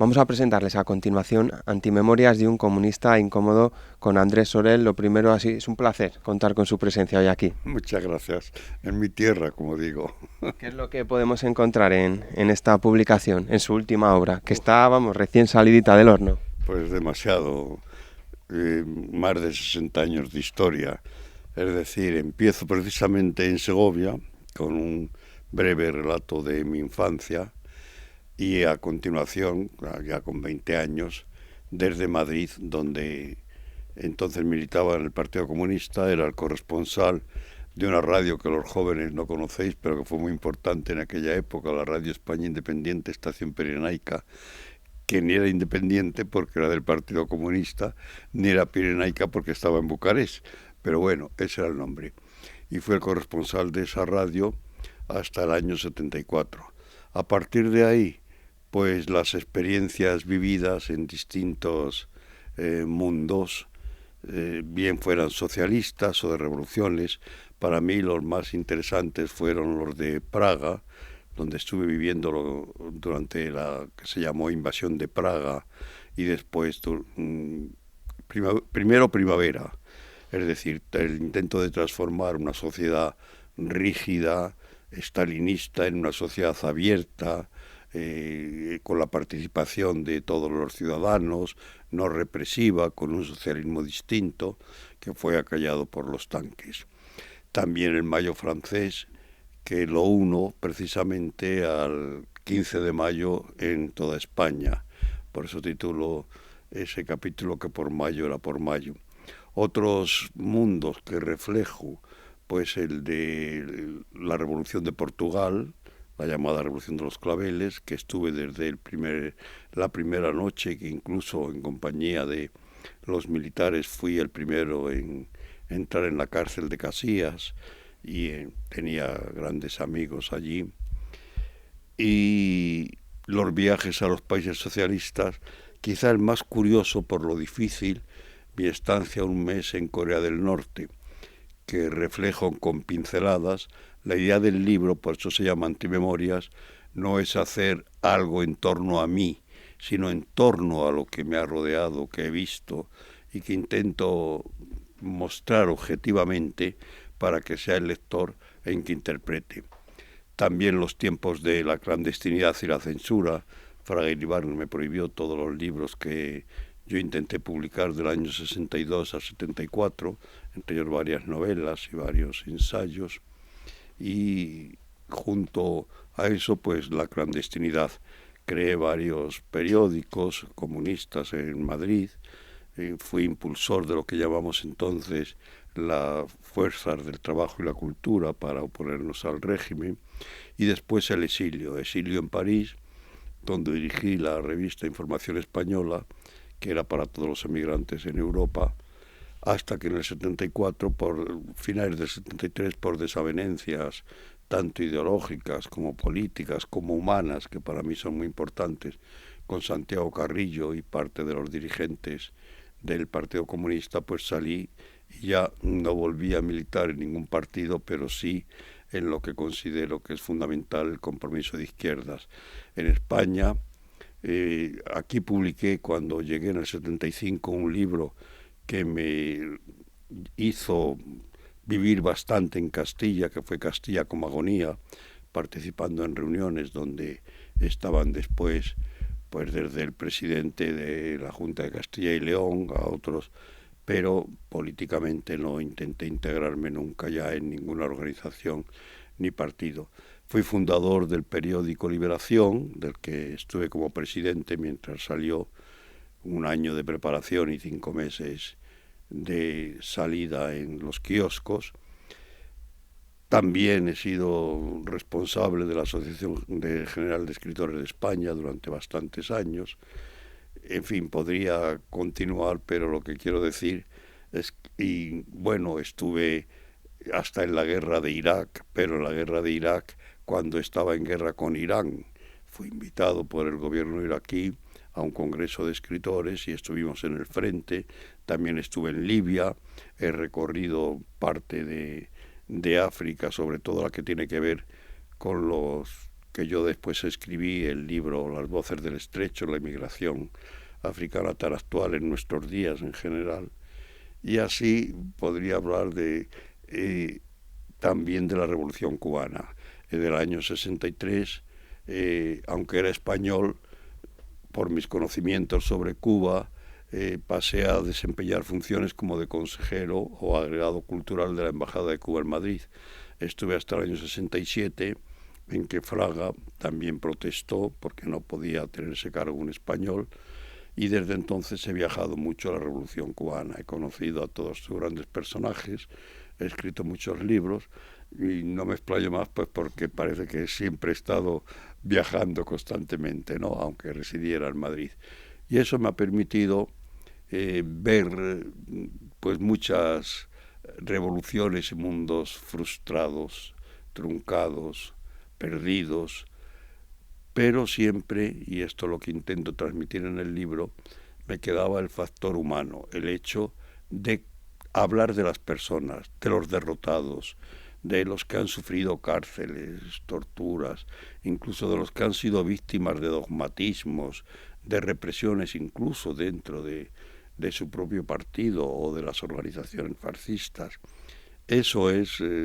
Vamos a presentarles a continuación Antimemorias de un comunista incómodo con Andrés Sorel. Lo primero, así, es un placer contar con su presencia hoy aquí. Muchas gracias. En mi tierra, como digo. ¿Qué es lo que podemos encontrar en esta publicación, en su última obra, que Uf, está, vamos, recién salidita del horno? pues demasiado. Más de 60 años de historia. Es decir, empiezo precisamente en Segovia con un breve relato de mi infancia y a continuación, ya con 20 años, desde Madrid, donde entonces militaba en el Partido Comunista, era el corresponsal de una radio que los jóvenes no conocéis, pero que fue muy importante en aquella época, la Radio España Independiente, Estación Pirenaica, que ni era independiente porque era del Partido Comunista, ni era pirenaica porque estaba en Bucarest. Pero bueno, ese era el nombre. Y fue el corresponsal de esa radio hasta el año 74. A partir de ahí, pues las experiencias vividas en distintos mundos, bien fueran socialistas o de revoluciones, para mí los más interesantes fueron los de Praga, donde estuve viviendo durante la que se llamó invasión de Praga y después primero primavera, es decir, el intento de transformar una sociedad rígida, estalinista, en una sociedad abierta, con la participación de todos los ciudadanos, no represiva, con un socialismo distinto, que fue acallado por los tanques. También el Mayo francés, que lo uno precisamente al 15 de mayo en toda España. Por eso titulo ese capítulo que por mayo era por mayo. Otros mundos que reflejo, pues el de la Revolución de Portugal, la llamada Revolución de los Claveles, que estuve desde la primera noche, que incluso en compañía de los militares fui el primero en entrar en la cárcel de Casillas y tenía grandes amigos allí. Y los viajes a los países socialistas, quizá el más curioso por lo difícil, mi estancia un mes en Corea del Norte, que reflejo con pinceladas. La idea del libro, por eso se llama Antimemorias, no es hacer algo en torno a mí, sino en torno a lo que me ha rodeado, que he visto y que intento mostrar objetivamente para que sea el lector en que interprete. También los tiempos de la clandestinidad y la censura. Fraga Iribarren me prohibió todos los libros que yo intenté publicar del año 62 al 74, entre ellos varias novelas y varios ensayos. Y junto a eso, pues la clandestinidad. Creé varios periódicos comunistas en Madrid, fui impulsor de lo que llamamos entonces las fuerzas del trabajo y la cultura para oponernos al régimen, y después el exilio en París, donde dirigí la revista Información Española, que era para todos los emigrantes en Europa, hasta que en el 74, por finales del 73, por desavenencias tanto ideológicas como políticas, como humanas, que para mí son muy importantes, con Santiago Carrillo y parte de los dirigentes del Partido Comunista, pues salí y ya no volví a militar en ningún partido, pero sí en lo que considero que es fundamental, el compromiso de izquierdas. En España, aquí publiqué cuando llegué en el 75 un libro que me hizo vivir bastante en Castilla, que fue Castilla como agonía, participando en reuniones donde estaban después, pues desde el presidente de la Junta de Castilla y León a otros, pero políticamente no intenté integrarme nunca ya en ninguna organización ni partido. Fui fundador del periódico Liberación, del que estuve como presidente mientras salió un año de preparación y 5 meses de salida en los kioscos. También he sido responsable de la Asociación General de Escritores de España durante bastantes años. En fin, podría continuar, pero lo que quiero decir es, y bueno, estuve hasta en la guerra de Irak, pero en la guerra de Irak cuando estaba en guerra con Irán. Fui invitado por el gobierno iraquí a un congreso de escritores y estuvimos en el frente. También estuve en Libia, he recorrido parte de África, sobre todo la que tiene que ver con los que yo después escribí el libro Las voces del estrecho, la inmigración africana tan actual en nuestros días en general. Y así podría hablar también de la Revolución Cubana, del año 63, aunque era español, por mis conocimientos sobre Cuba, pasé a desempeñar funciones como de consejero o agregado cultural de la Embajada de Cuba en Madrid. Estuve hasta el año 67, en que Fraga también protestó porque no podía tener ese cargo un español, y desde entonces he viajado mucho a la Revolución Cubana, he conocido a todos sus grandes personajes, he escrito muchos libros y no me explayo más pues porque parece que siempre he estado viajando constantemente, ¿no? Aunque residiera en Madrid. Y eso me ha permitido ver pues muchas revoluciones y mundos frustrados, truncados, perdidos, pero siempre, y esto es lo que intento transmitir en el libro, me quedaba el factor humano, el hecho de hablar de las personas, de los derrotados, de los que han sufrido cárceles, torturas, incluso de los que han sido víctimas de dogmatismos, de represiones incluso dentro de su propio partido o de las organizaciones fascistas. Eso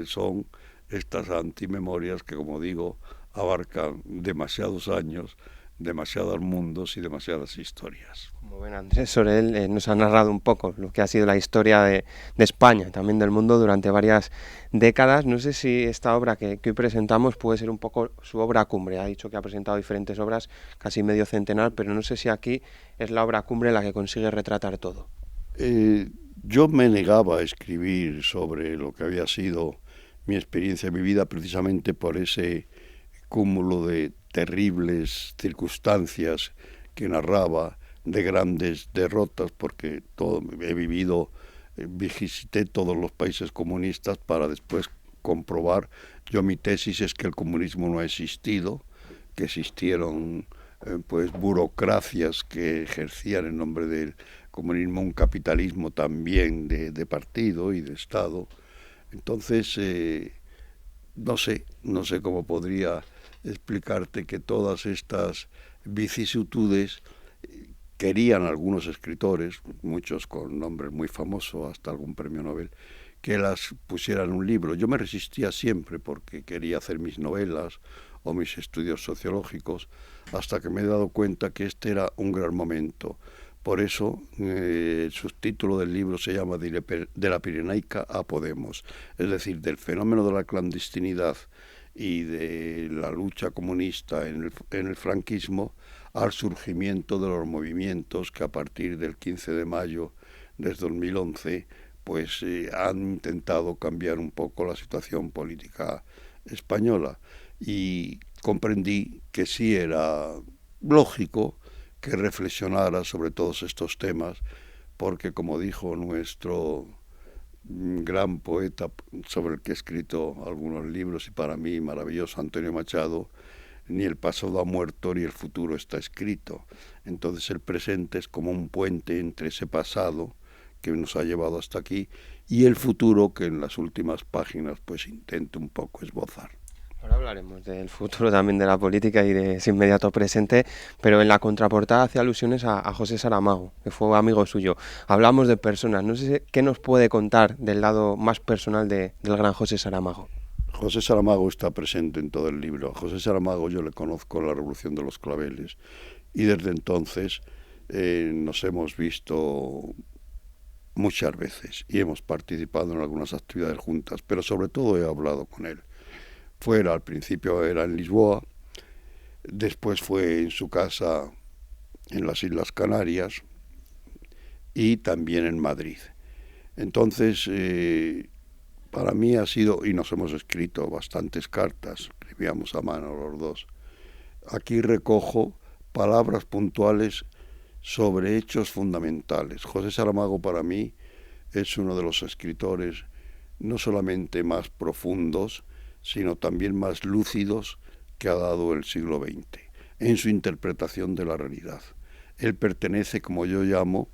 son estas antimemorias que, como digo, abarcan demasiados años, demasiados mundos y demasiadas historias. Como ven, Andrés Sorel nos ha narrado un poco lo que ha sido la historia de España, también del mundo, durante varias décadas. No sé si esta obra que hoy presentamos puede ser un poco su obra cumbre. Ha dicho que ha presentado diferentes obras, casi medio centenar, pero no sé si aquí es la obra cumbre la que consigue retratar todo. Yo me negaba a escribir sobre lo que había sido mi experiencia, mi vida, precisamente por ese cúmulo de terribles circunstancias que narraba, de grandes derrotas, porque he vivido, visité todos los países comunistas para después comprobar. Mi tesis es que el comunismo no ha existido, que existieron pues burocracias que ejercían en nombre del comunismo un capitalismo también de partido y de Estado. Entonces, no sé cómo podría explicarte que todas estas vicisitudes querían algunos escritores, muchos con nombres muy famosos, hasta algún premio Nobel, que las pusieran en un libro. Yo me resistía siempre porque quería hacer mis novelas o mis estudios sociológicos, hasta que me he dado cuenta que este era un gran momento. Por eso el subtítulo del libro se llama De la Pirenaica a Podemos, es decir, del fenómeno de la clandestinidad y de la lucha comunista en el franquismo al surgimiento de los movimientos que a partir del 15 de mayo de 2011 pues han intentado cambiar un poco la situación política española, y comprendí que sí era lógico que reflexionara sobre todos estos temas, porque como dijo nuestro gran poeta sobre el que he escrito algunos libros y para mí maravilloso, Antonio Machado, ni el pasado ha muerto ni el futuro está escrito. Entonces el presente es como un puente entre ese pasado que nos ha llevado hasta aquí y el futuro que en las últimas páginas pues intento un poco esbozar. Ahora hablaremos del futuro también de la política y de ese inmediato presente, pero en la contraportada hace alusiones a José Saramago, que fue amigo suyo. Hablamos de personas, no sé qué nos puede contar del lado más personal del gran José Saramago. José Saramago está presente en todo el libro. A José Saramago yo le conozco en la Revolución de los Claveles y desde entonces nos hemos visto muchas veces y hemos participado en algunas actividades juntas, pero sobre todo he hablado con él. Al principio era en Lisboa, después fue en su casa en las Islas Canarias y también en Madrid. Entonces, para mí ha sido, y nos hemos escrito bastantes cartas, escribíamos a mano los dos. Aquí recojo palabras puntuales sobre hechos fundamentales. José Saramago para mí es uno de los escritores no solamente más profundos, sino también más lúcidos que ha dado el siglo XX en su interpretación de la realidad. Él pertenece, como yo llamo,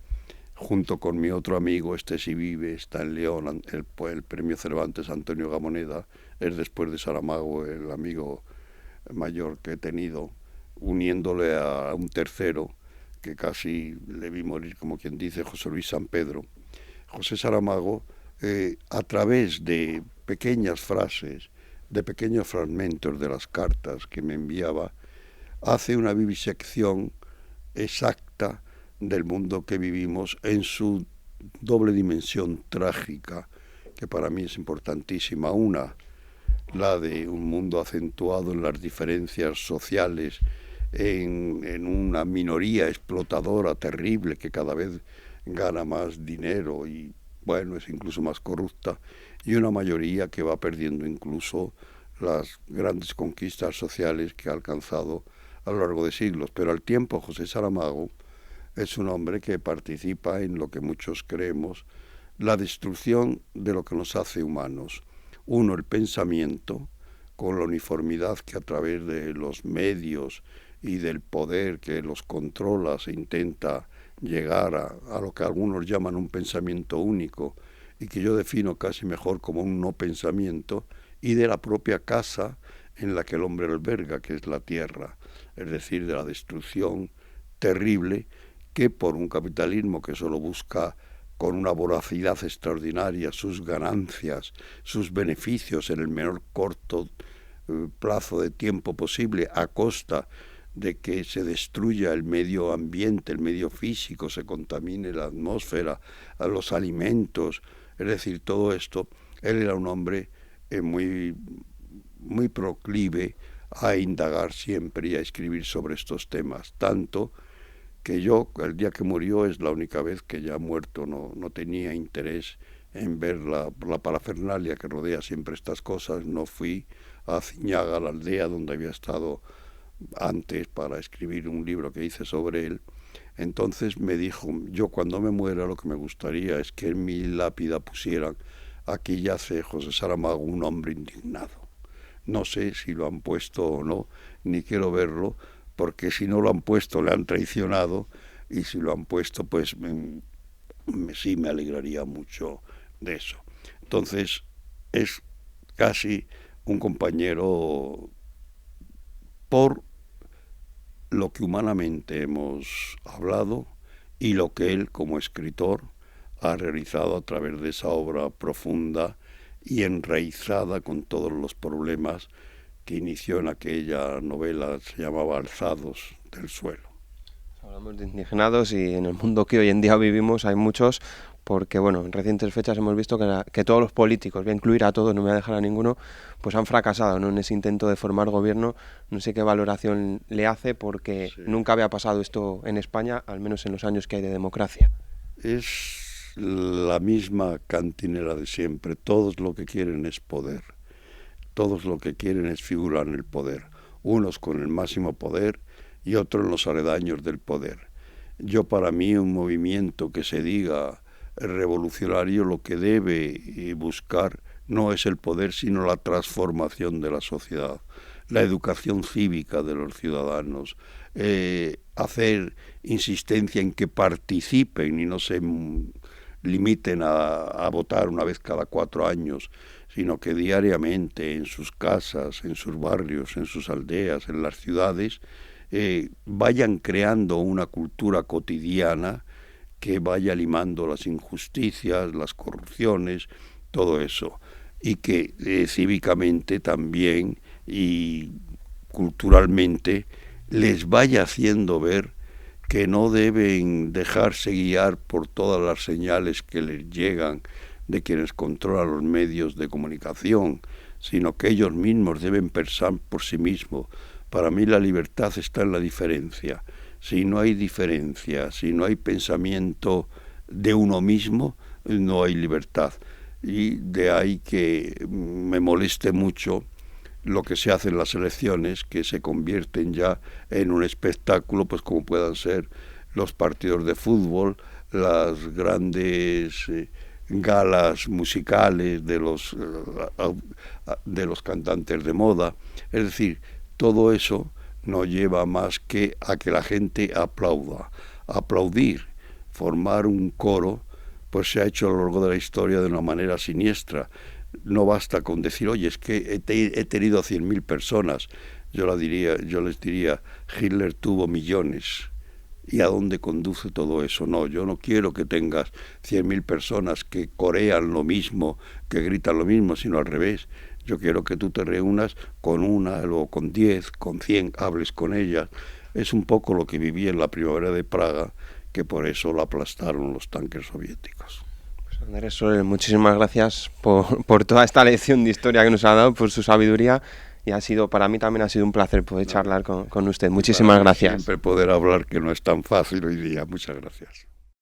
junto con mi otro amigo, sí vive, está en León, el premio Cervantes Antonio Gamoneda, es después de Saramago el amigo mayor que he tenido, uniéndole a un tercero, que casi le vi morir, como quien dice, José Luis San Pedro. José Saramago, a través de pequeñas frases, de pequeños fragmentos de las cartas que me enviaba, hace una vivisección exacta del mundo que vivimos en su doble dimensión trágica, que para mí es importantísima. Una, la de un mundo acentuado en las diferencias sociales, en una minoría explotadora terrible que cada vez gana más dinero y, bueno, es incluso más corrupta, y una mayoría que va perdiendo incluso las grandes conquistas sociales que ha alcanzado a lo largo de siglos. Pero al tiempo José Saramago es un hombre que participa en lo que muchos creemos, la destrucción de lo que nos hace humanos. Uno, el pensamiento, con la uniformidad que a través de los medios y del poder que los controla se intenta llegar a lo que algunos llaman un pensamiento único y que yo defino casi mejor como un no pensamiento, y de la propia casa en la que el hombre alberga, que es la tierra, es decir, de la destrucción terrible que por un capitalismo que solo busca con una voracidad extraordinaria sus ganancias, sus beneficios en el menor corto plazo de tiempo posible, a costa de que se destruya el medio ambiente, el medio físico, se contamine la atmósfera, los alimentos, es decir, todo esto. Él era un hombre muy proclive a indagar siempre y a escribir sobre estos temas, tanto que yo, el día que murió, es la única vez que ya muerto no tenía interés en ver la parafernalia que rodea siempre estas cosas. No fui a Ciñaga, la aldea donde había estado antes para escribir un libro que hice sobre él. Entonces me dijo, yo cuando me muera lo que me gustaría es que en mi lápida pusieran: aquí yace José Saramago, un hombre indignado. No sé si lo han puesto o no, ni quiero verlo, porque si no lo han puesto le han traicionado, y si lo han puesto pues sí me alegraría mucho de eso. Entonces es casi un compañero por lo que humanamente hemos hablado y lo que él como escritor ha realizado a través de esa obra profunda y enraizada con todos los problemas que inició en aquella novela, se llamaba Alzados del suelo. Hablamos de indignados y en el mundo que hoy en día vivimos hay muchos, porque bueno, en recientes fechas hemos visto que todos los políticos, voy a incluir a todos, no me voy a dejar a ninguno, pues han fracasado, ¿no?, en ese intento de formar gobierno. No sé qué valoración le hace, porque sí, nunca había pasado esto en España, al menos en los años que hay de democracia. Es la misma cantinera de siempre. Todos lo que quieren es poder. Todos lo que quieren es figurar en el poder. Unos con el máximo poder y otros en los aledaños del poder. Yo, para mí, un movimiento que se diga revolucionario lo que debe buscar no es el poder, sino la transformación de la sociedad, la educación cívica de los ciudadanos, hacer insistencia en que participen y no se limiten a votar una vez cada 4 años, sino que diariamente en sus casas, en sus barrios, en sus aldeas, en las ciudades, vayan creando una cultura cotidiana que vaya limando las injusticias, las corrupciones, todo eso, y que cívicamente también y culturalmente les vaya haciendo ver que no deben dejarse guiar por todas las señales que les llegan de quienes controlan los medios de comunicación, sino que ellos mismos deben pensar por sí mismos. Para mí la libertad está en la diferencia. Si no hay diferencia, si no hay pensamiento de uno mismo, no hay libertad. Y de ahí que me moleste mucho lo que se hace en las elecciones, que se convierten ya en un espectáculo, pues como puedan ser los partidos de fútbol, las grandes galas musicales de los cantantes de moda. Es decir, todo eso no lleva más que a que la gente aplauda. Aplaudir, formar un coro, pues se ha hecho a lo largo de la historia de una manera siniestra. No basta con decir, oye, es que he tenido 100.000 personas. yo les diría, Hitler tuvo millones. ¿Y a dónde conduce todo eso? No, yo no quiero que tengas 100.000 personas que corean lo mismo, que gritan lo mismo, sino al revés. Yo quiero que tú te reúnas con una, luego con 10, con 100, hables con ellas. Es un poco lo que viví en la primavera de Praga, que por eso lo aplastaron los tanques soviéticos. Pues Andrés Soler, muchísimas gracias por toda esta lección de historia que nos ha dado, por su sabiduría. Y para mí también ha sido un placer poder charlar con usted. Muchísimas gracias. Siempre poder hablar, que no es tan fácil hoy día. Muchas gracias.